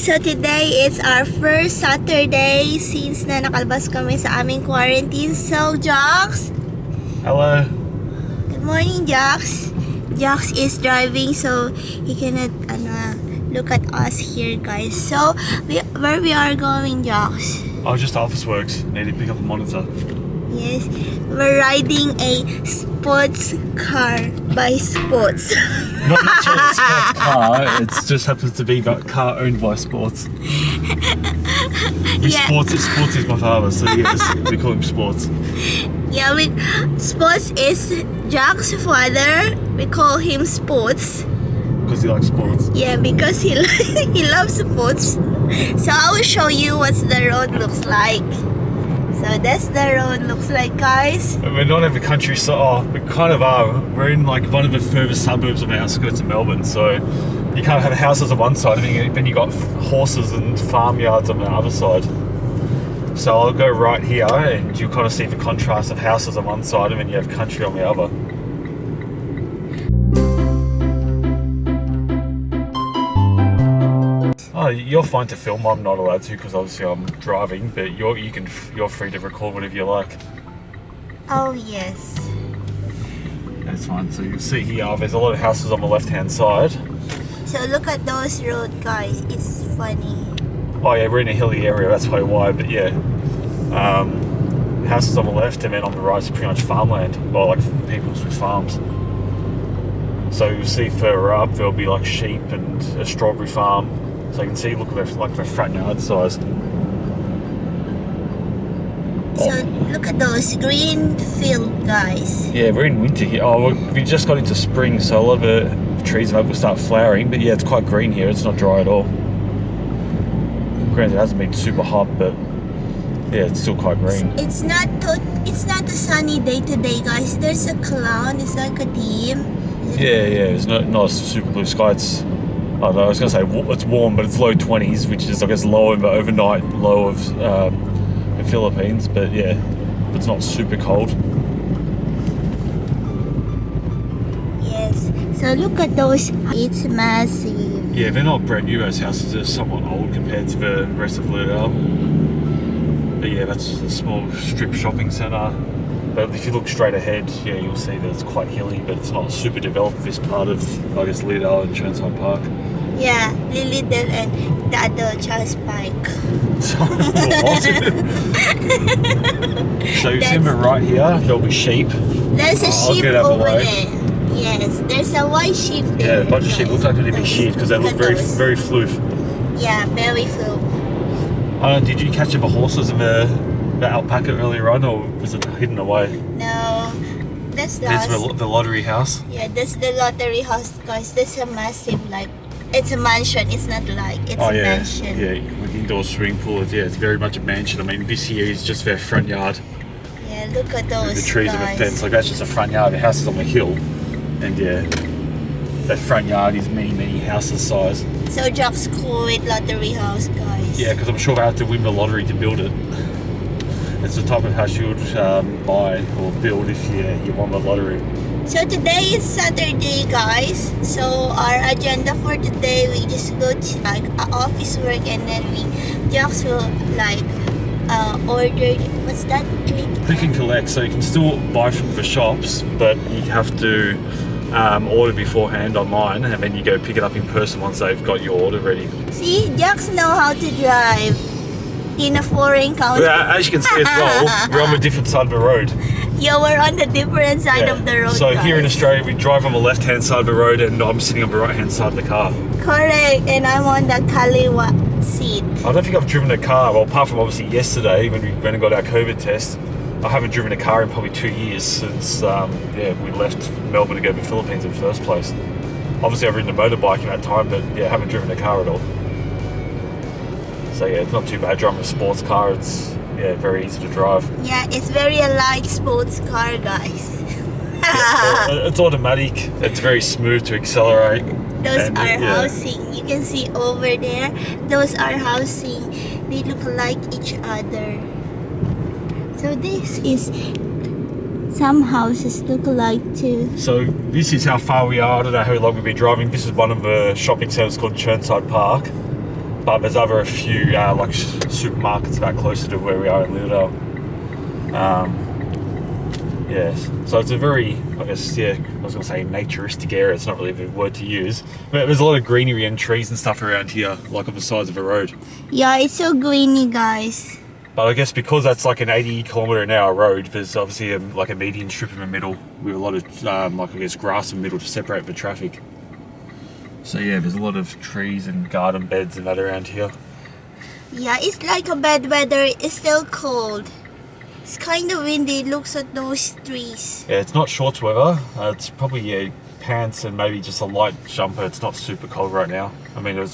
so today is our first Saturday since na nakalabas kami sa aming quarantine. So, Jox. Hello. Good morning, Jox. Jox is driving, so he cannot look at us here, guys. So, where we are going, Jox? Oh, just Officeworks. Need to pick up a monitor. Yes, we're riding a sports car by Sports. Not necessarily a sports car, it just happens to be a car owned by Sports. Yeah. Sports is my father, so yes, we call him Sports. Yeah, Sports is Jack's father. We call him Sports. Because he likes sports. Yeah, because he loves sports. So I will show you what the road looks like. So that's the road looks like, guys. We're not in the country, so we kind of are. We're in like one of the furthest suburbs on the outskirts of Melbourne, so you can't have houses on one side, and then you got horses and farmyards on the other side. So I'll go right here, and you kind of see the contrast of houses on one side, and then you have country on the other. Oh, you're fine to film. I'm not allowed to because obviously I'm driving. But you're free to record whatever you like. Oh yes. That's fine. So you see here, there's a lot of houses on the left-hand side. So look at those roads, guys. It's funny. Oh yeah, we're in a hilly area. That's probably why. But yeah, houses on the left, and then on the right is pretty much farmland, or like people's with farms. So you'll see further up there'll be like sheep and a strawberry farm. So you can see, look at like the front yard size. So look at those green field, guys. Yeah, we're in winter here. Oh, we just got into spring, so a lot of the trees will start flowering. But yeah, it's quite green here. It's not dry at all. Granted, it hasn't been super hot, but yeah, it's still quite green. It's not a sunny day today, guys. There's a cloud. It's like a dim. Yeah. It's not a super blue sky. It's, I don't know, I was going to say it's warm, but it's low 20s, which is, I guess, lower the overnight low of the Philippines. But yeah, it's not super cold. Yes. So look at those. It's massive. Yeah, they're not brand new, those houses. They're somewhat old compared to the rest of Lidl. But yeah, that's a small strip shopping centre. But if you look straight ahead, yeah, you'll see that it's quite hilly, but it's not super developed, this part of, I guess, Lidl and Chernside Park. Yeah, Lilydale and the other Charles Pike. So you see them right here, there'll be sheep. There's a sheep over there. Yes, there's a white sheep there. Yeah, a bunch of sheep. Looks like they're big sheep because they look very floof. Yeah, very floof. I don't know, did you catch the horses and the alpaca earlier on, or was it hidden away? No, that's There's the lottery house. Yeah, that's the lottery house, guys. That's a massive, like, it's a mansion. It's not like, it's a mansion. Yeah, with indoor swimming pool. Yeah, it's very much a mansion. I mean, this here is just their front yard. Yeah, look at those, the trees guys. and the fence, like that's just a front yard. The house is on the hill, and yeah, that front yard is many houses size. So Jack's cool with lottery house, guys. Yeah, because I'm sure they have to win the lottery to build it. It's the type of house you would buy or build if you won the lottery. So today is Saturday, guys. So our agenda for today, we just go to like office work, and then Jax will like order. What's that? Click and collect. So you can still buy from the shops, but you have to order beforehand online, and then you go pick it up in person once they've got your order ready. See, Jax know how to drive in a foreign country. Yeah, as you can see as well, we're on a different side of the road. Yeah, we're on the different side of the road. So guys. Here in Australia, we drive on the left-hand side of the road, and I'm sitting on the right-hand side of the car. Correct, and I'm on the Kaliwa seat. I don't think I've driven a car, well, apart from obviously yesterday when we went and got our COVID test. I haven't driven a car in probably 2 years since we left Melbourne to go to the Philippines in the first place. Obviously, I've ridden a motorbike in that time, but yeah, I haven't driven a car at all. So yeah, it's not too bad driving a sports car. It's very easy to drive. Yeah, it's very a light sports car, guys. It's automatic. It's very smooth to accelerate. Those are housing. You can see over there. Those are housing. They look like each other. So this is some houses look like too. So this is how far we are. I don't know how long we've been driving. This is one of the shopping centres called Chernside Park. But there's a few like supermarkets about closer to where we are in Liddell. Yes, so it's a very, I guess, I was going to say naturistic area. It's not really the word to use, but there's a lot of greenery and trees and stuff around here, like on the sides of the road. Yeah, it's so greeny, guys. But I guess because that's like an 80km/h road, there's obviously like a median strip in the middle with a lot of like I guess grass in the middle to separate the traffic. So yeah, there's a lot of trees and garden beds and that around here. Yeah, it's like a bad weather. It's still cold. It's kind of windy. Looks at those trees. Yeah, it's not shorts weather. It's probably pants and maybe just a light jumper. It's not super cold right now. I mean, we're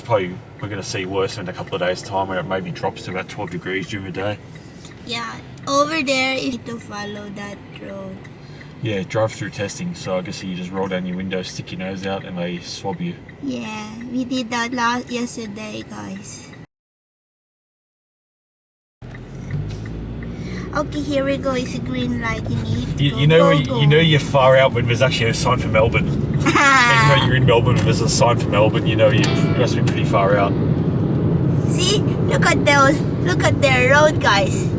going to see worse in a couple of days' time where it maybe drops to about 12 degrees during the day. Yeah, over there you need to follow that road. Yeah, drive-through testing. So I guess you just roll down your window, stick your nose out, and they swab you. Yeah, we did that yesterday, guys. Okay, here we go. It's a green light. You need to You know you're far out when there's actually a sign for Melbourne. Even though you're in Melbourne and there's a sign for Melbourne, you know you must be pretty far out. See, look at their road, guys.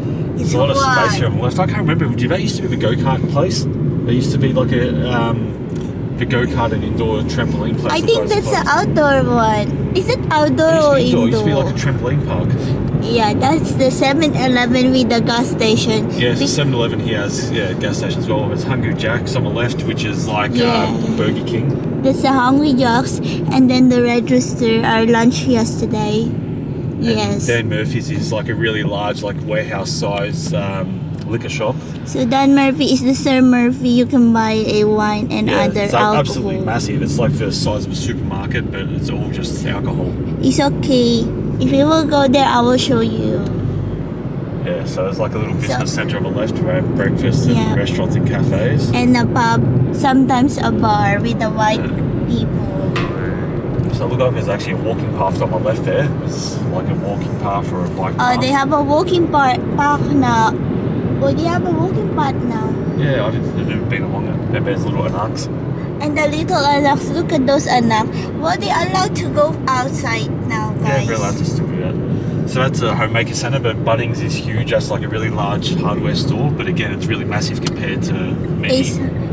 It's a lot of wide. space here on the left. I can't remember. Did that used to be the go-kart place? There used to be like the go-kart and indoor trampoline place. I think that's the outdoor one. Is it outdoor or indoor? It used to be like a trampoline park. Yeah, that's the 7-Eleven with the gas station. Yeah, so 7-Eleven here has gas stations as well. There's Hungry Jack's on the left, which is like Burger King. There's the Hungry Jack's, and then the Red Rooster, our lunch yesterday. And yes. Dan Murphy's is like a really large, like warehouse-size liquor shop. So Dan Murphy is the Sir Murphy. You can buy a wine and other it's alcohol. Absolutely massive. It's like the size of a supermarket, but it's all just alcohol. It's okay. If you will go there, I will show you. Yeah, so there's like a little business centre on the left where I have breakfast and restaurants and cafes. And a pub, sometimes a bar with the white people. So look like there's actually a walking path on my left there. It's like a walking path or a bike path. Oh, they have a walking park now. Oh, they have a walking path now. Yeah, I've never been along it. And there's little anaks. And the little anaks, look at those anaks. Well, they're allowed to go outside now, guys. Yeah, we're allowed to still do that. So that's a homemaker centre, but Bunnings is huge. That's like a really large hardware store, but again, it's really massive compared to many.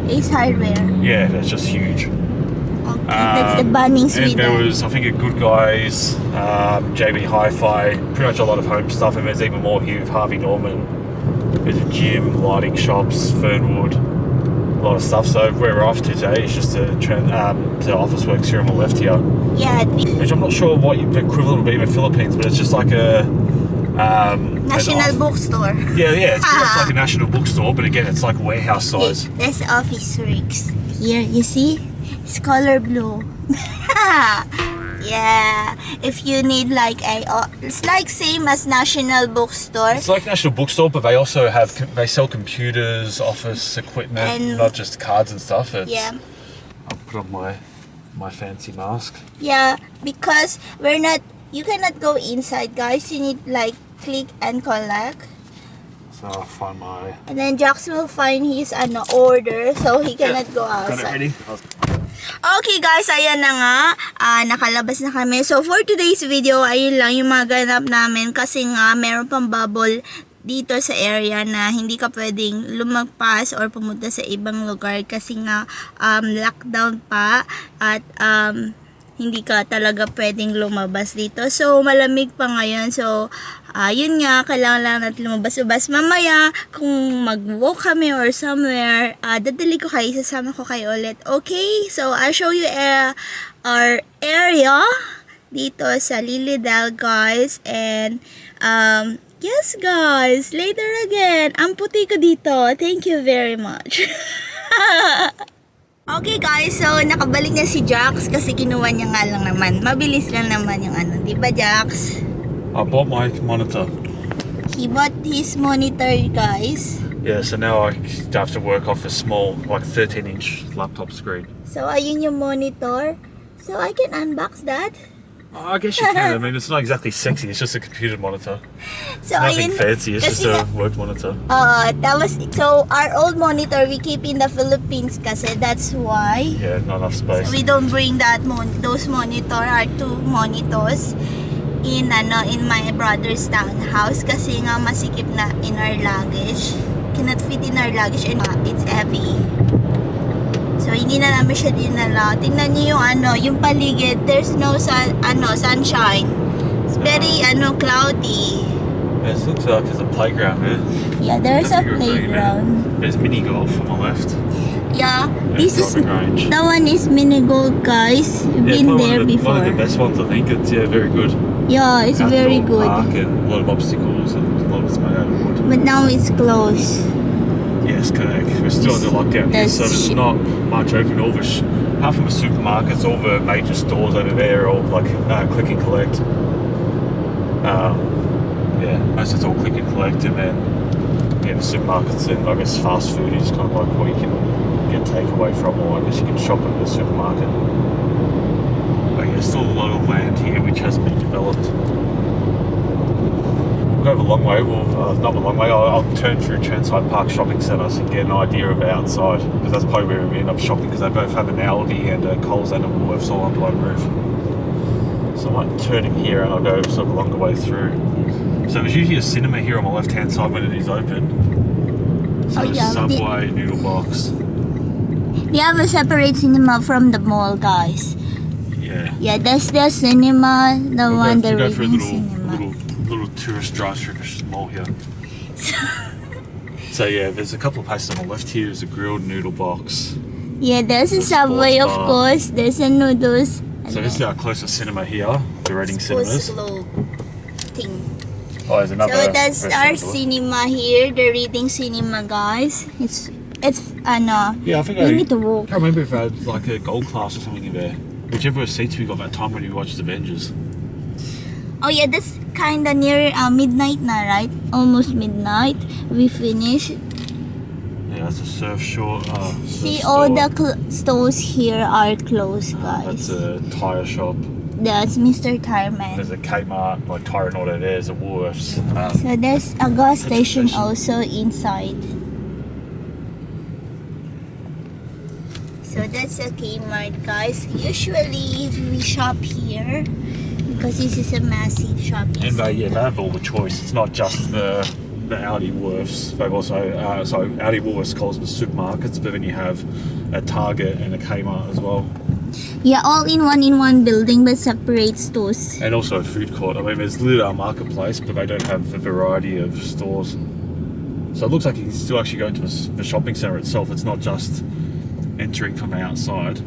Ace Hardware. Yeah, that's just huge. Okay, that's the Bunnings. And there was, I think, a Good Guys, JB Hi-Fi, pretty much a lot of home stuff, and there's even more here with Harvey Norman. There's a gym, lighting shops, Fernwood, a lot of stuff. So where we're off to today is just to Officeworks here on the left here. Yeah. Which I'm not sure what the equivalent would be in the Philippines, but it's just like a... National bookstore. Yeah, it's pretty much like a national bookstore, but again, it's like warehouse size. That's Officeworks. Here, you see? It's color blue. Yeah, if you need like it's like same as National Bookstore. It's like National Bookstore, but they also they sell computers, office equipment, and not just cards and stuff. I'll put on my fancy mask. Yeah, because you cannot go inside, guys. You need like click and collect. So I'll find my... And then Jax will find his order, so he cannot go outside. Got it ready? Okay guys, ayan na nga, nakalabas na kami. So for today's video, ayun lang yung mga ganap namin kasi nga meron pang bubble dito sa area na hindi ka pwedeng lumagpas or pumunta sa ibang lugar kasi nga lockdown pa at hindi ka talaga pwedeng lumabas dito. So malamig pa ngayon. So yun nga, kailangan lang natin lumabas-ubas. Mamaya, kung mag-walk kami or somewhere, dadali ko kayo, sasama ko kayo ulit. Okay? So I'll show you our area dito sa Lilydale, guys. And yes guys, later again. Ang puti ko dito. Thank you very much. Okay guys, so nakabalik na si Jax kasi kinuha niya nga lang naman. Mabilis lang naman yung diba Jax? I bought my monitor. He bought his monitor, guys. Yeah, so now I have to work off a small, like 13-inch laptop screen. So ayun yung monitor. So I can unbox that. Oh, I guess you can. I mean, it's not exactly sexy. It's just a computer monitor. So it's nothing fancy. It's just a work monitor. So our old monitor we keep in the Philippines kasi that's why. Yeah, not enough space. So we don't bring those monitor, our two monitors in my brother's townhouse kasi nga masikip na in our luggage. Cannot fit in our luggage and it's heavy. So hindi na namin siya dinala. Tingnan niyo yung yung paligid. There's no sunshine. It's very cloudy. It looks like there's a playground there. Yeah, there's a playground. There's mini golf on the left. Yeah, this is range. that one is mini golf, guys. We've been there before. One of the best ones, I think. It's very good. Yeah, it's Outdoor very good. Park and a lot of obstacles and a lot of it's made out of wood. But now it's closed. Yes, correct. We're still under lockdown here, so there's not much open. Apart from the supermarkets, all the major stores over there, all like click and collect. Most of it's all click and collect, and then the supermarkets and I guess fast food is kind of like what you can get takeaway from, or I guess you can shop at the supermarket. But yeah, still a lot of land here which hasn't been developed. We'll go the long way. Not the long way. I'll turn through Churnside Park Shopping Centre and get an idea of outside, because that's probably where we end up shopping, because they both have an Aldi and a Coles and a Woolworths all under one roof. So I might turn in here and I'll go sort of along the way through. So there's usually a cinema here on my left hand side when it is open. So there's Subway, Noodle Box. We have a separate cinema from the mall, guys. Yeah. Yeah, that's the cinema, the We'll go through a cinema. little tourist drive-through mall here. So yeah, there's a couple of places on the left here. There's a grilled Noodle Box. Yeah, there's a Subway, of course. There's a noodles. So this is our closest cinema here, the Reading Cinemas. Thing. Oh, there's another. So that's our cinema here, the Reading Cinema, guys. It's Yeah, I think we need to walk. I can't remember if I had like a gold class or something in there. Whichever seats we got that time when we watched Avengers. Oh yeah, that's kinda near midnight now, right? Almost midnight. We finished. Yeah, that's a surf shore. See, all the stores here are closed, That's guys. a tyre shop. That's Mr. Tireman. There's a Kmart, like Tyre and Auto. There's a Woolworths. So there's a gas station also inside. So that's a Kmart, guys. Usually we shop here because this is a massive shopping And center. they have all the choice. It's not just the Aldi Woolworths. They've also, Aldi Woolworths calls them supermarkets, but then you have a Target and a Kmart as well. Yeah, all in one building, but separate stores. And also a food court. I mean, there's Lidl Marketplace, but they don't have the variety of stores. So it looks like you can still actually go into the shopping centre itself. It's not just entering from outside.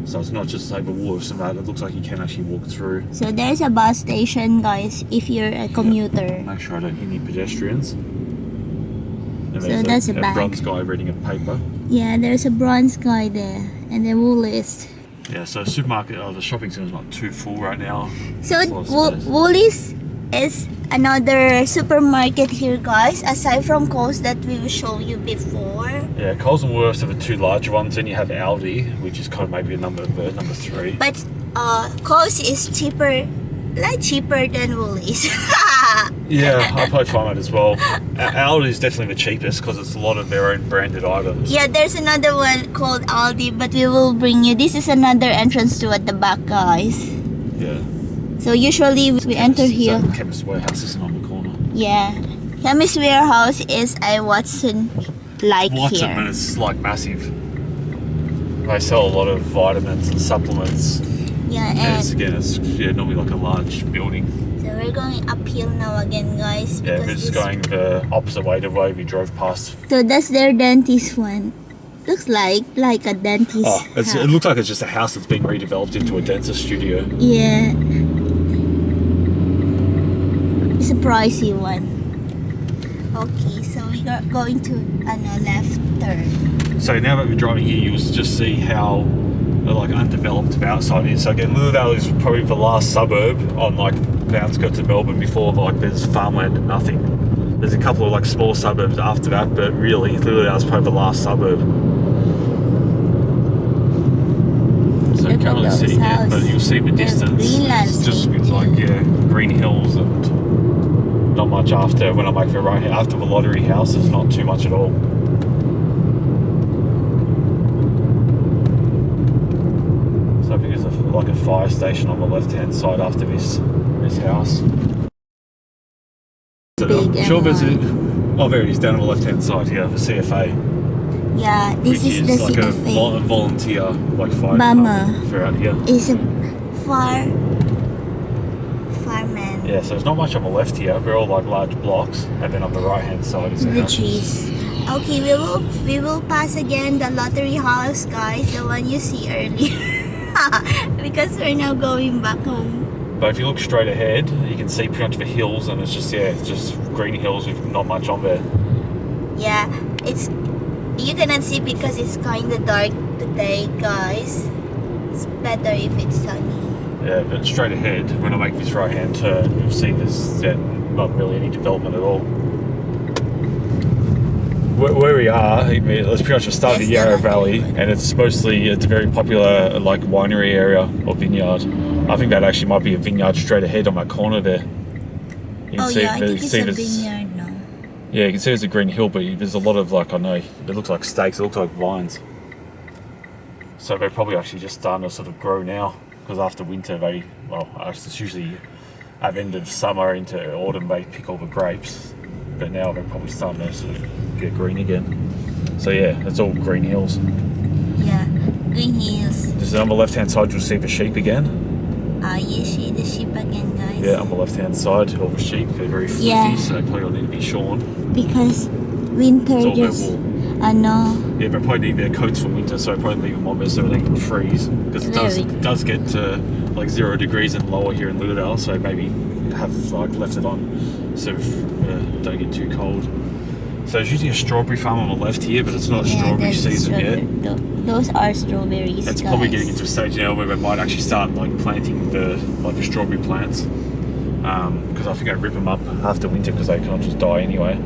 So it's not just say the Woolworths and that. It looks like you can actually walk through. So there's a bus station, guys, if you're a commuter. Make sure I don't hit any pedestrians. And So there's that's a a bank. bronze guy reading a paper. Yeah, there's a bronze guy there, and the Woolies. Yeah, so supermarket, the shopping centre's not too full right now. So There's lots of space. Woolies is another supermarket here, guys, aside from Coles that we will show you before. Yeah, Coles and Woolworths are the two larger ones. Then you have Aldi, which is kind of maybe number 3. But Coles is cheaper than Woolies. Yeah, I probably find that as well. Aldi is definitely the cheapest because it's a lot of their own branded items. Yeah, there's another one called Aldi, but we will bring you. This is another entrance to at the back, guys. Yeah. So usually we enter here. So Chemist Warehouse isn't on the corner. Yeah. Chemist Warehouse is a Watson like Watson, here. but it's like massive. They sell a lot of vitamins and supplements. Yeah, And and it's normally like a large building. so we're going uphill now again, guys. Yeah, because we're just this- going the opposite way to where we drove past. So that's their dentist one. Looks like a dentist. Oh, it house. looks like it's just a house that's been redeveloped into a dentist studio. Yeah. It's a pricey one. Okay, so we are going to left turn. So now that we're driving here, you'll just see how like undeveloped the outside is. So again, Lilydale is probably the last suburb on like the outskirts of Melbourne before like there's farmland and nothing. There's a couple of like small suburbs after that, but really Lilydale is probably the last suburb. So you Look can't at really see those it yet, houses. but you'll see in the They're distance. green It's just landscape. like green hills and not much after when I make the right after the lottery house. It's not too much at all. So I think there's like a fire station on the left-hand side after this house. Big I'm sure there's and there it is down on the left-hand side here, the CFA. yeah, this Which is the like a CFA. volunteer like fire Mama. department throughout here. Is a fireman. Yeah, so there's not much on the left here. They're all like large blocks, and then on the right-hand side is a The house. trees. Okay, we will pass again the lottery house, guys, the one you see earlier. Because we're now going back home. But if you look straight ahead, you can see pretty much the hills, and it's just green hills with not much on there. Yeah, you cannot see because it's kind of dark today, guys. It's better if it's sunny. Yeah, but straight ahead, when I make this right-hand turn, you'll see there's not really any development at all. Where we are, let's pretty much the start of the Yarra Valley, and it's a very popular like winery area or vineyard. I think that actually might be a vineyard straight ahead on that corner there. You can Oh see, yeah, I think you it's see a there's- vineyard now. Yeah, you can see there's a green hill, but there's a lot of like, I know, it looks like stakes, it looks like vines. So they're probably actually just starting to sort of grow now, because after winter it's usually at the end of summer into autumn they pick all the grapes, but now they're probably starting to sort of get green again. So yeah, it's all green hills. Yeah, green hills. Just on the left hand side you'll see the sheep again. You see the sheep again, guys. Yeah, on the left hand side, all the sheep, they're very fluffy, Yeah. so they probably all need to be shorn. Because winter It's all their just, wool. I know. Yeah, they probably need their coats for winter, so I probably leave them on there so they can freeze. Because it does get to like 0 degrees and lower here in Lilydale, so maybe have like left it on so don't get too cold. So there's usually a strawberry farm on the left here, but it's not strawberry that's season yet. Those are strawberries, It's guys. probably getting into a stage now where they might actually start like planting the strawberry plants. Because I think they rip them up after winter because they can't just die anyway.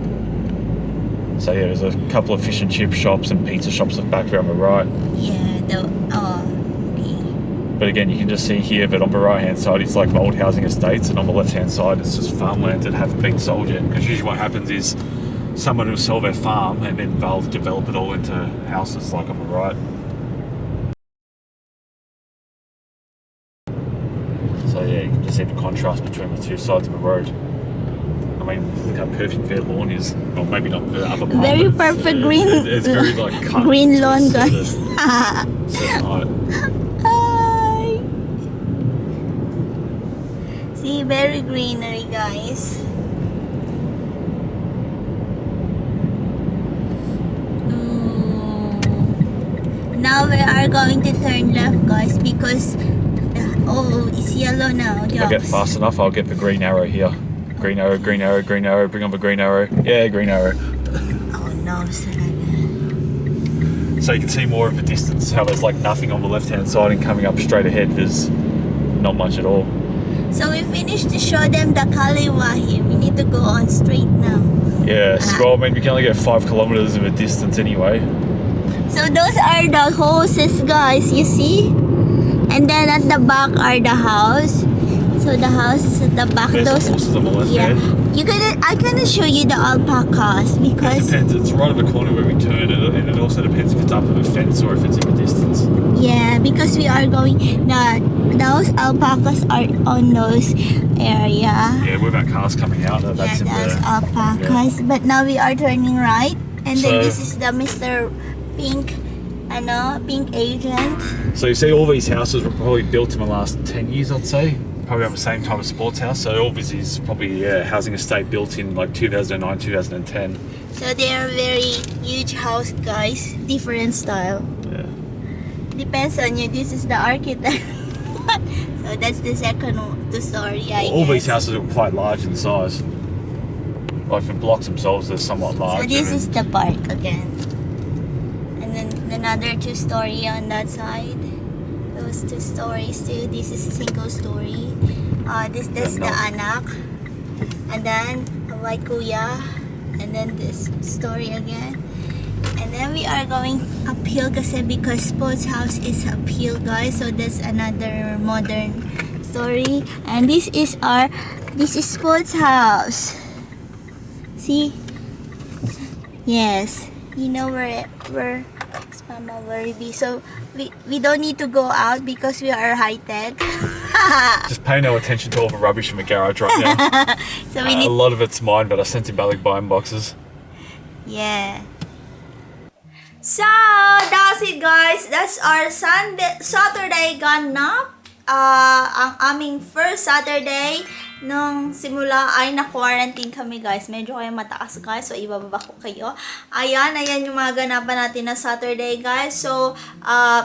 So yeah, there's a couple of fish and chip shops and pizza shops back there on the right. Yeah, okay. But again, you can just see here that on the right hand side it's like old housing estates, and on the left hand side it's just farmlands that haven't been sold yet. Because usually what happens is someone will sell their farm and then they'll develop it all into houses like on the right. So yeah, you can just see the contrast between the two sides of the road. I mean, look how perfect their lawn is. Well, maybe not the other part. Very but perfect green. It's very like cut. Green to a lawn, certain- guys. certain height. Hi. See, very greenery, guys. Now we are going to turn left, guys, because it's yellow now. If I get fast enough, I'll get the green arrow here. Green arrow, green arrow, green arrow. Bring on the green arrow. Yeah, green arrow. Oh no, So you can see more of the distance, how there's like nothing on the left-hand side, and coming up straight ahead, there's not much at all. So we finished to show them the Kaliwa here. We need to go on straight now. Yes, well, I mean, we can only get 5 kilometers of a distance anyway. So those are the houses, guys, you see? And then at the back are the house. So the house is at the back. There's Those the horses on the left yeah. there. I gonna show you the alpacas It because depends, it's right at the corner where we turn, and it also depends if it's up at a fence or if it's in the distance. yeah, because we are going those alpacas are on those area. Yeah, where that car's coming out, that's Yeah, in those there. alpacas. But now we are turning right, and then So- this is the Mr. Pink, pink agent. So you see all these houses were probably built in the last 10 years, I'd say. Probably around the same time as Sports House. So all this is probably a housing estate built in like 2009, 2010. So they are very huge house, guys. Different style. Yeah. Depends on you. This is the architect. So that's the second story, I All these guess. houses are quite large in size. Like the blocks themselves are somewhat large. So this is the park again. And then another 2-story on that side. Those 2 stories too. This is a single story. That's the anak. And then Hawaii Kuya. And then this story again. And then we are going uphill kasi because Sports House is uphill, guys. So that's another modern story. And this is Sports House. See? Yes. You know where Mama very busy. So we don't need to go out because we are high tech. Just pay no attention to all the rubbish in the garage right now. So we need A lot of it's mine, but I sent in balik buying boxes. Yeah. So, that's it guys. That's our Saturday ganap. Ang aming first Saturday nung simula ay na-quarantine kami guys. Medyo kayo mataas guys. So, ibababa ko kayo. Ayan yung mga ganapan natin na Saturday guys. So,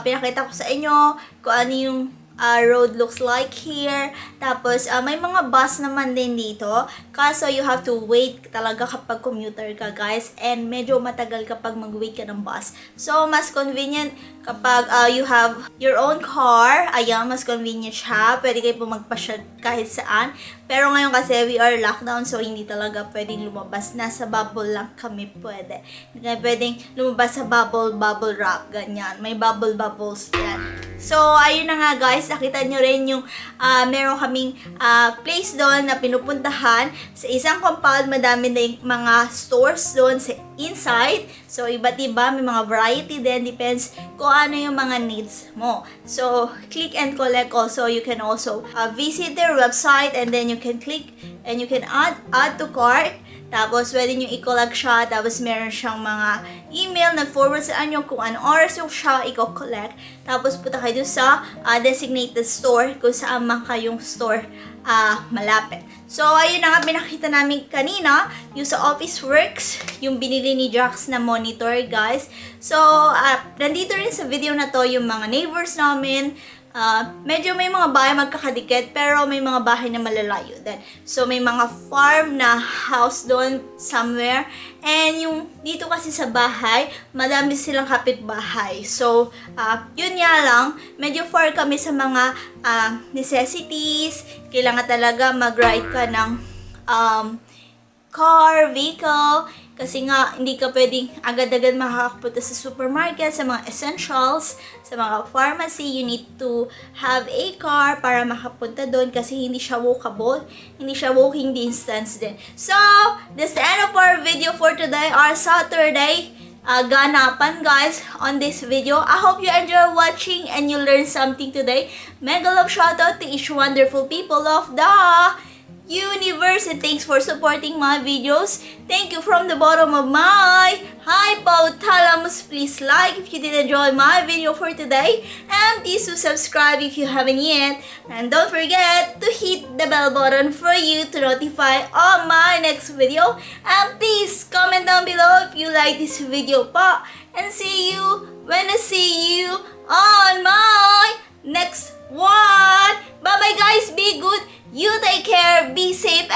pinakita ko sa inyo kung ano yung road looks like here. Tapos, may mga bus naman din dito. Kaso, you have to wait talaga kapag commuter ka, guys. And medyo matagal kapag mag-wait ka ng bus. So, mas convenient kapag you have your own car. Ayan, mas convenient siya. Pwede kayo po magpasya kahit saan. Pero ngayon kasi, we are lockdown. So, hindi talaga pwedeng lumabas. Nasa bubble lang kami pwede. Hindi kaya pwedeng lumabas sa bubble wrap. Ganyan. May bubbles yan. So, ayun na nga guys, nakita nyo rin yung meron kaming place doon na pinupuntahan. Sa isang compound, madami na yung mga stores doon sa inside. So, iba't iba, may mga variety din. Depends kung ano yung mga needs mo. So, click and collect also. You can also visit their website and then you can click and you can add to cart. Tapos, pwede nyo i-collect siya. Tapos, meron siyang mga email na forward sa inyo kung anong oras yung siya i-collect. Tapos, punta kayo sa designated store kung saan man kayong store malapit. So, ayun na nga, pinakita namin kanina yung sa Officeworks, yung binili ni Jax na monitor, guys. So, nandito rin sa video na to yung mga neighbors namin. Medyo may mga bahay magkakadikit pero may mga bahay na malalayo din. So may mga farm na house doon somewhere. And yung dito kasi sa bahay, madami silang kapitbahay. So yun nga lang, medyo far kami sa mga necessities. Kailangan talaga mag-ride ka ng vehicle. Kasi nga, hindi ka pwedeng agad-agad makakapunta sa supermarket, sa mga essentials, sa mga pharmacy. You need to have a car para makapunta doon kasi hindi siya walkable. Hindi siya walking distance din. So, that's the end of our video for today, our Saturday ganapan guys on this video. I hope you enjoy watching and you learned something today. Mega love shoutout to each wonderful people of the universe and thanks for supporting my videos. Thank you from the bottom of my hypothalamus. Please like if you did enjoy my video for today and please do subscribe if you haven't yet, and don't forget to hit the bell button for you to notify on my next video, and please comment down below if you like this video pa, and see you when I see you on my next one. Bye bye guys, be good. You take care, be safe,